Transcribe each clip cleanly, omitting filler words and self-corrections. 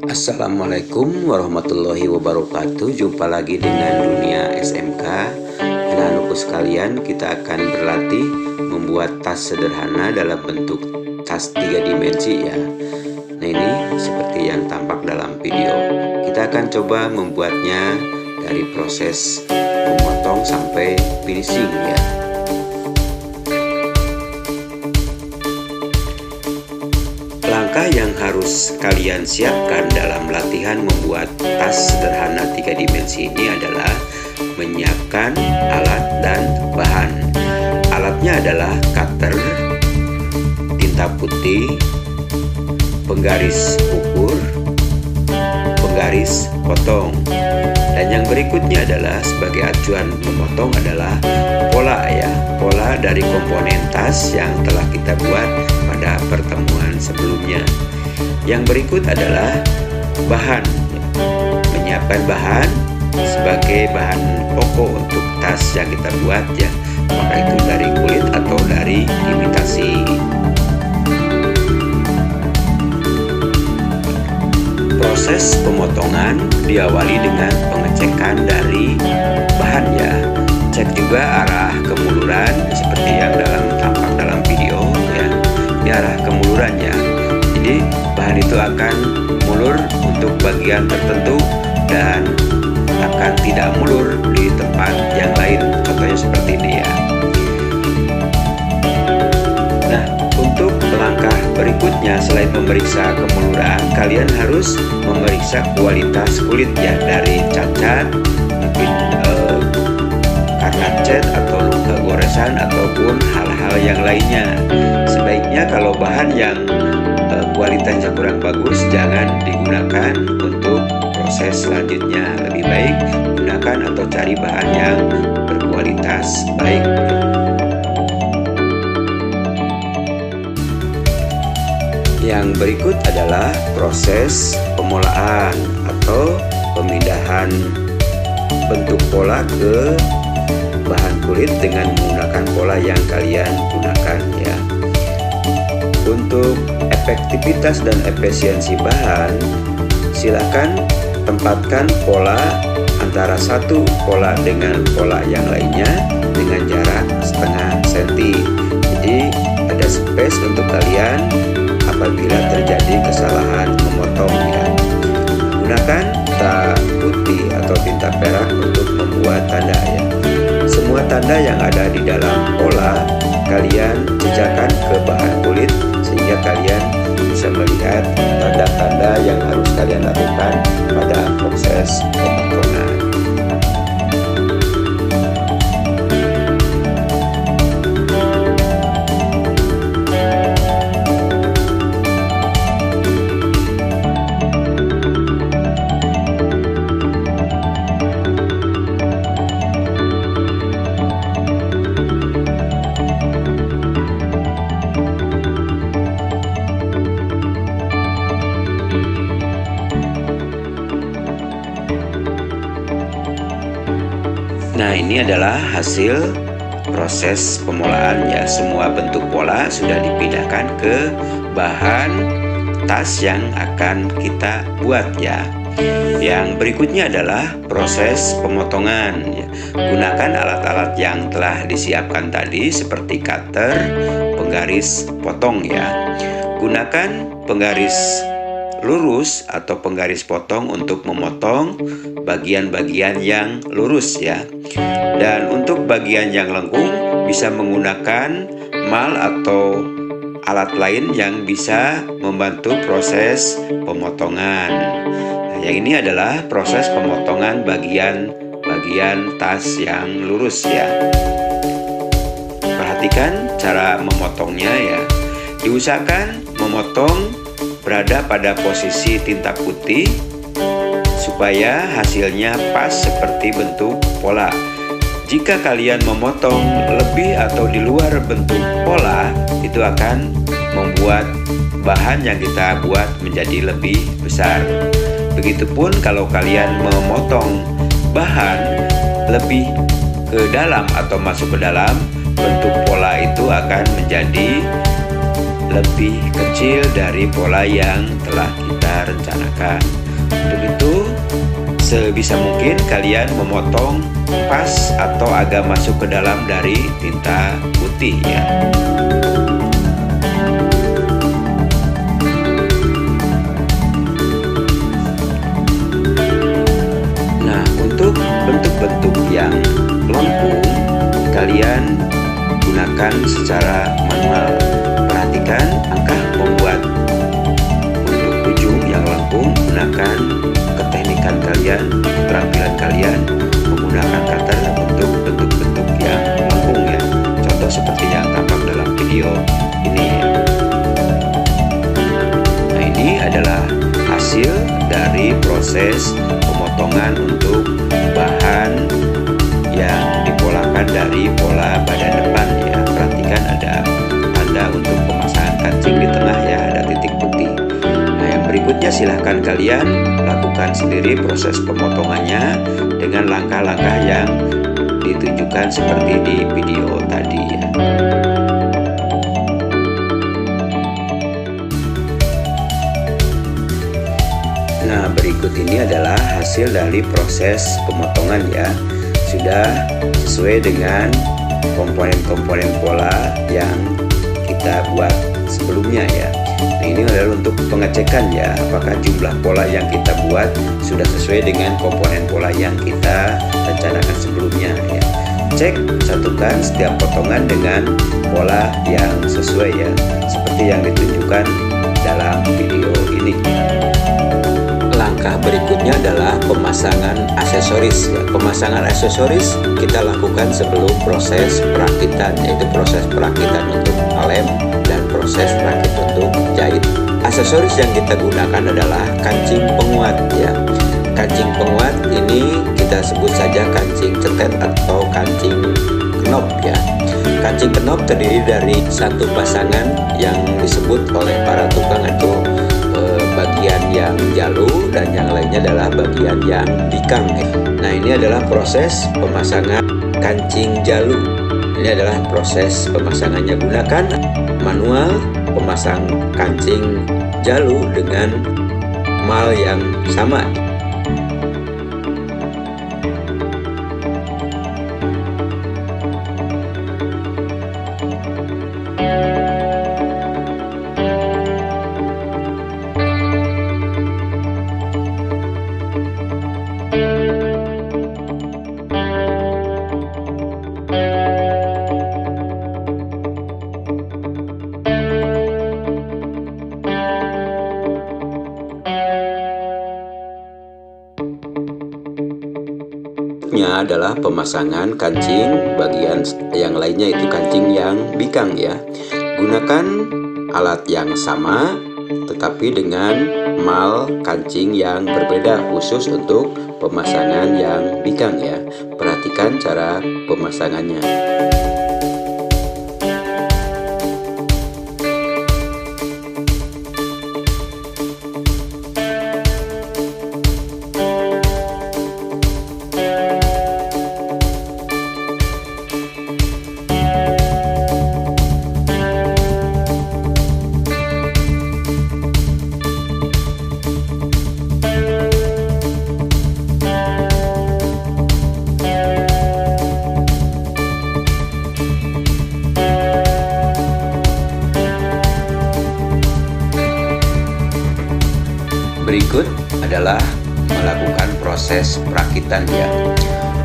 Assalamualaikum warahmatullahi wabarakatuh. Jumpa lagi dengan Dunia SMK. Anak-anakku sekalian, kita akan berlatih membuat tas sederhana dalam bentuk tas 3 dimensi ya. Nah, ini seperti yang tampak dalam video. Kita akan coba membuatnya dari proses memotong sampai finishing ya. Langkah yang harus kalian siapkan dalam latihan membuat tas sederhana 3 dimensi ini adalah menyiapkan alat dan bahan. Alatnya adalah cutter, tinta putih, penggaris ukur, penggaris potong. Dan yang berikutnya adalah sebagai acuan memotong adalah pola ya, pola dari komponen tas yang telah kita buat pada pertemuan sebelumnya. Yang berikut adalah bahan. Menyiapkan bahan sebagai bahan pokok untuk tas yang kita buat ya, apakah itu dari kulit atau dari imitasi. Proses pemotongan diawali dengan pengecekan dari bahan ya. Cek juga arah kemuluran seperti yang tampak dalam video ya. Ini arah kemulurannya. Jadi bahan itu akan mulur untuk bagian tertentu dan akan tidak mulur di tempat yang lain. Contohnya seperti ini ya. Nah, untuk langkah berikutnya selain memeriksa kemuluran, kalian harus memeriksa kualitas kulit ya, dari cacat, mungkin karena cat atau luka goresan ataupun hal-hal yang lainnya. Sebaiknya kalau bahan yang kualitasnya kurang bagus jangan digunakan untuk proses selanjutnya. Lebih baik gunakan atau cari bahan yang berkualitas baik. Yang berikut adalah proses pemolaan atau pemindahan bentuk pola ke bahan kulit dengan menggunakan pola yang kalian gunakan ya. Untuk efektivitas dan efisiensi bahan, silakan tempatkan pola antara satu pola dengan pola yang lainnya dengan jarak setengah senti. Jadi ada space untuk kalian apabila terjadi kesalahan memotong ya. Gunakan tinta putih atau tinta perak untuk membuat tanda ya. Semua tanda yang ada di dalam pola kalian jejakkan ke bahan kulit sehingga kalian bisa melihat tanda-tanda yang harus kalian lakukan pada proses pemotongan. Nah, ini adalah hasil proses pemolaan ya. Semua bentuk pola sudah dipindahkan ke bahan tas yang akan kita buat ya. Yang berikutnya adalah proses pemotongan ya. Gunakan alat-alat yang telah disiapkan tadi seperti cutter, penggaris potong ya. Gunakan penggaris lurus atau penggaris potong untuk memotong bagian-bagian yang lurus ya. Dan untuk bagian yang lengkung bisa menggunakan mal atau alat lain yang bisa membantu proses pemotongan. Nah, yang ini adalah proses pemotongan bagian tas yang lurus ya. Perhatikan cara memotongnya ya. Diusahakan memotong berada pada posisi tinta putih supaya hasilnya pas seperti bentuk pola. Jika kalian memotong lebih atau di luar bentuk pola, itu akan membuat bahan yang kita buat menjadi lebih besar. Begitupun kalau kalian memotong bahan lebih ke dalam atau masuk ke dalam, bentuk pola itu akan menjadi lebih kecil dari pola yang telah kita kita rencanakan. Untuk itu, sebisa mungkin kalian memotong pas atau agak masuk ke dalam dari tinta putih ya. Nah, untuk bentuk-bentuk yang lengkung, kalian gunakan secara manual. Perhatikan angka membuat untuk ujung yang lengkung, gunakan keteknikan kalian, keterampilan kalian menggunakan cutter untuk bentuk-bentuk yang lengkung ya. Contoh seperti yang tampak dalam video ini. Nah, ini adalah hasil dari proses pemotongan untuk bahan yang dipolakan dari pola badan depan ya. Perhatikan ada tanda untuk pemasangan kancing di tengah ya, ada titik putih. Nah, yang berikutnya silahkan kalian lakukan sendiri proses pemotongannya dengan langkah-langkah yang ditunjukkan seperti di video tadi ya. Nah, berikut ini adalah hasil dari proses pemotongan ya. Sudah sesuai dengan komponen-komponen pola yang kita buat sebelumnya ya. Nah, ini adalah untuk pengecekan ya, apakah jumlah pola yang kita buat sudah sesuai dengan komponen pola yang kita rencanakan sebelumnya ya. Cek, satukan setiap potongan dengan pola yang sesuai ya, seperti yang ditunjukkan dalam video ini. Langkah berikutnya adalah pemasangan aksesoris ya. Pemasangan aksesoris kita lakukan sebelum proses perakitan, yaitu proses perakitan untuk lem dan proses perakit untuk jahit. Aksesoris yang kita gunakan adalah kancing penguat ya. Kancing penguat ini kita sebut saja kancing cetet atau kancing knop ya. Kancing knop terdiri dari satu pasangan yang disebut oleh para tukang itu bagian yang jalu dan yang lainnya adalah bagian yang bikang. Nah, ini adalah proses pemasangan kancing jalu. Ini adalah proses pemasangannya. Gunakan manual pemasang kancing jalu dengan mal yang sama. Adalah pemasangan kancing bagian yang lainnya, itu kancing yang bikang ya. Gunakan alat yang sama tetapi dengan mal kancing yang berbeda khusus untuk pemasangan yang bikang ya. Perhatikan cara pemasangannya. Berikut adalah melakukan proses perakitan ya.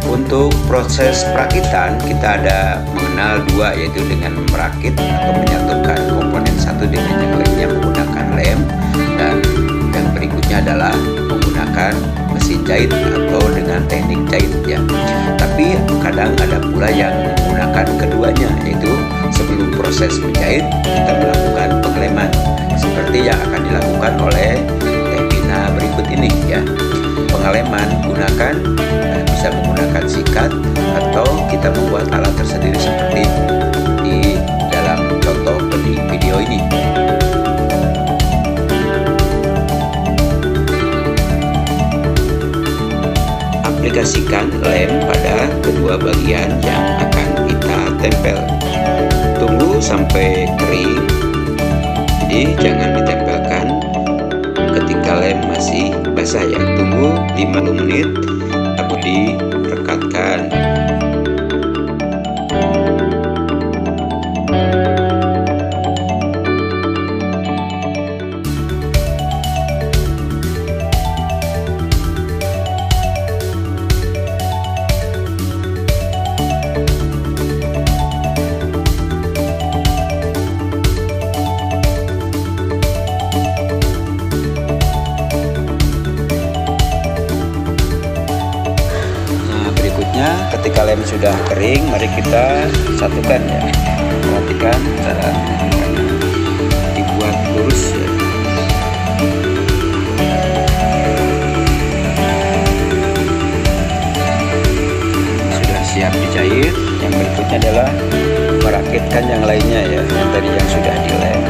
Untuk proses perakitan kita ada mengenal dua, yaitu dengan merakit atau menyatukan komponen satu dengan yang lainnya menggunakan lem, dan yang berikutnya adalah menggunakan mesin jahit atau dengan teknik jahit ya. Tapi kadang ada pula yang menggunakan keduanya, yaitu sebelum proses menjahit kita melakukan pengeleman seperti yang akan dilakukan oleh berikut ini ya. Pengeleman bisa menggunakan sikat atau kita membuat alat tersendiri seperti di dalam contoh di video ini. Aplikasikan lem pada kedua bagian yang akan kita tempel. Tunggu sampai kering, jadi jangan ditempelkan ketika ketika lem masih basah ya. Tunggu 50 menit lalu direkatkan. Ketika lem sudah kering, mari kita satukan ya. Perhatikan cara menyatukannya, dibuat lurus ya. Sudah siap dijahit. Yang berikutnya adalah merakitkan yang lainnya ya, yang tadi yang sudah dilem.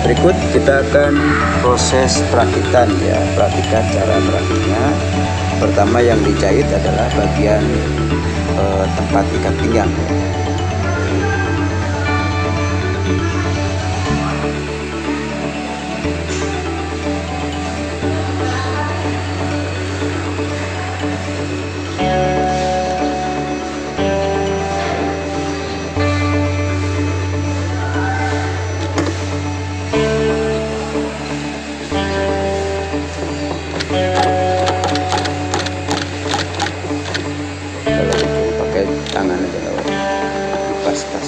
Berikut kita akan proses perakitan ya. Perhatikan cara merakitnya. Pertama yang dijahit adalah bagian tempat ikat pinggang. Tangan aja kalau pas-pas.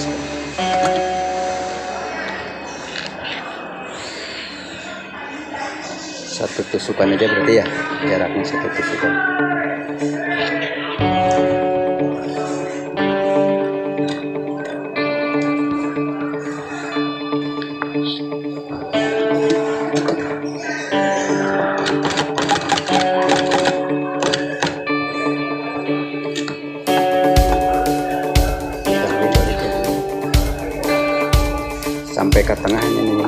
Satu tusukan aja berarti ya, jaraknya satu tusukan. Sampai ke tengahnya nih.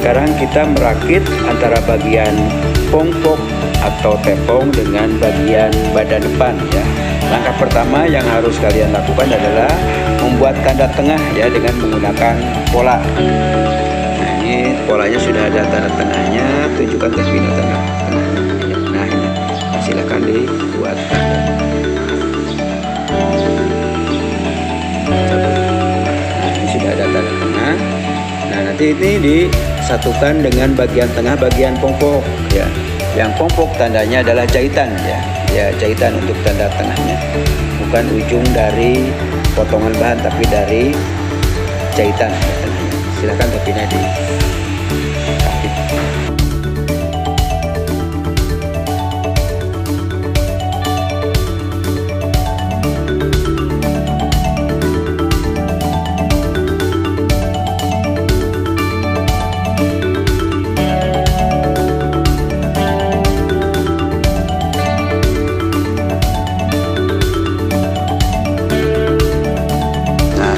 Sekarang kita merakit antara bagian pongpok atau tepung dengan bagian badan depan ya. Langkah pertama yang harus kalian lakukan adalah membuat tanda tengah ya dengan menggunakan pola. Nah ini polanya sudah ada tanda tengahnya, tunjukkan ke sini tanda tengahnya. Nah ini silakan dibuat tanda. Nah ini sudah ada tanda tengah. Nah nanti ini disatukan dengan bagian tengah bagian pongpok ya. Yang pongpok tandanya adalah jahitan ya. Ya jahitan untuk tanda tengahnya. Bukan ujung dari potongan bahan tapi dari jahitan tengahnya. Silakan topinya dikasih.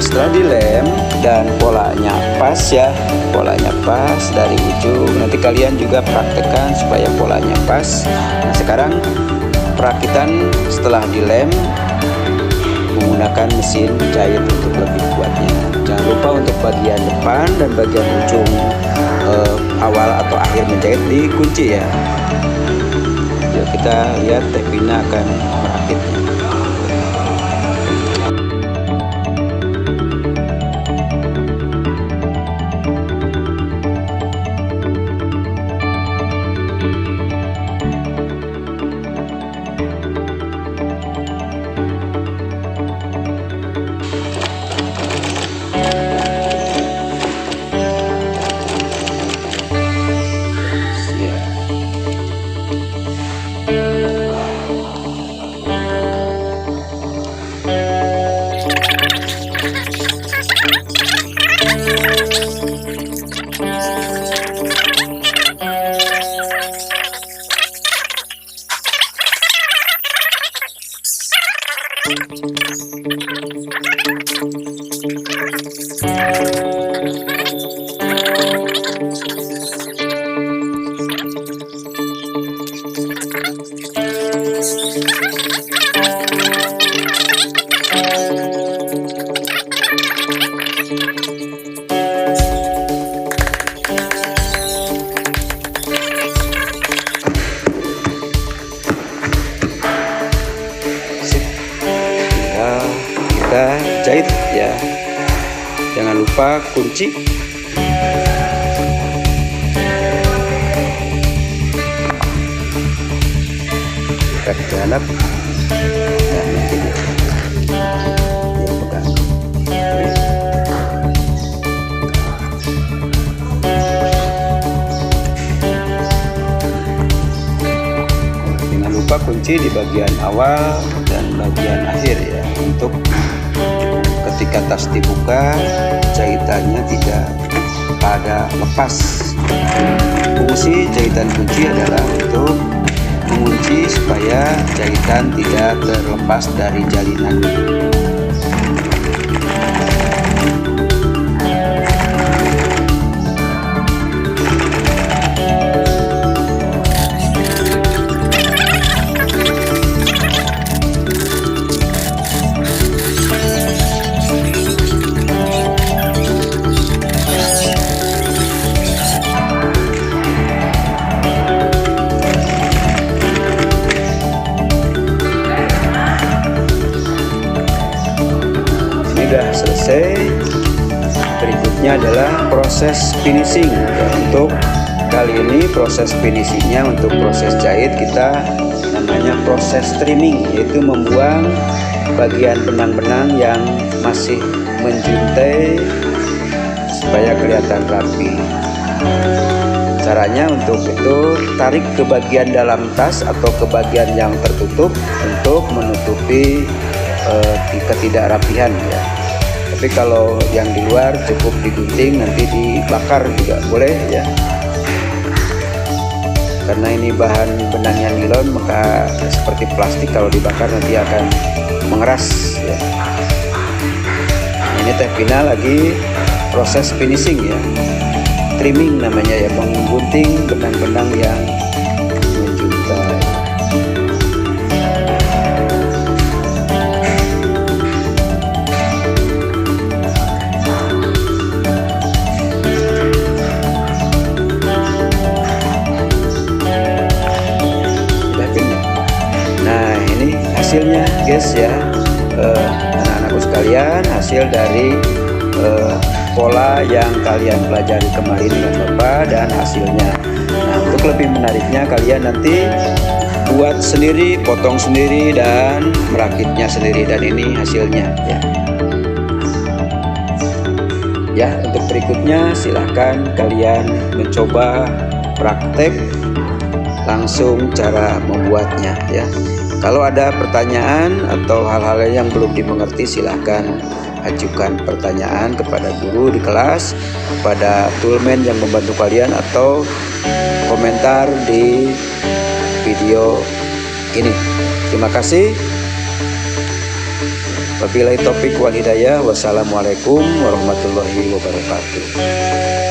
Setelah dilem dan polanya pas ya, polanya pas dari ujung. Nanti kalian juga praktekkan supaya polanya pas. Nah, sekarang perakitan setelah dilem menggunakan mesin jahit untuk lebih kuatnya. Jangan lupa untuk bagian depan dan bagian ujung awal atau akhir menjahit dikunci ya. Yuk kita lihat Teh Vina akan merakitnya. Kita jahit ya, jangan lupa kunci. Kita kejanap dan nanti dia pegang. Jangan lupa kunci di bagian awal dan bagian akhir ya, untuk ketika tas dibuka jahitannya tidak pada lepas. Fungsi jahitan kunci adalah untuk mengunci supaya jahitan tidak terlepas dari jalinan. Sudah selesai. Berikutnya adalah proses finishing ya, untuk kali ini proses finishingnya untuk proses jahit kita namanya proses trimming, yaitu membuang bagian benang-benang yang masih menjuntai supaya kelihatan rapi. Caranya untuk itu, tarik ke bagian dalam tas atau ke bagian yang tertutup untuk menutupi ketidakrapihan ya. Tapi kalau yang di luar cukup digunting, nanti dibakar juga boleh ya. Karena ini bahan benangnya nilon, maka seperti plastik, kalau dibakar nanti akan mengeras ya. Ini Teh Vina lagi proses finishing ya, trimming namanya ya, menggunting benang-benang yang menjuntai. Hasilnya guys ya, anak-anakku sekalian, hasil dari pola yang kalian pelajari kemarin dengan Bapak dan hasilnya. Nah, untuk lebih menariknya kalian nanti buat sendiri, potong sendiri dan merakitnya sendiri, dan ini hasilnya ya. Ya, untuk berikutnya silahkan kalian mencoba praktek langsung cara membuatnya ya. Kalau ada pertanyaan atau hal-hal yang belum dimengerti, silahkan ajukan pertanyaan kepada guru di kelas, kepada toolman yang membantu kalian, atau komentar di video ini. Terima kasih. Wabillahi taufik wal hidayah. Wassalamualaikum warahmatullahi wabarakatuh.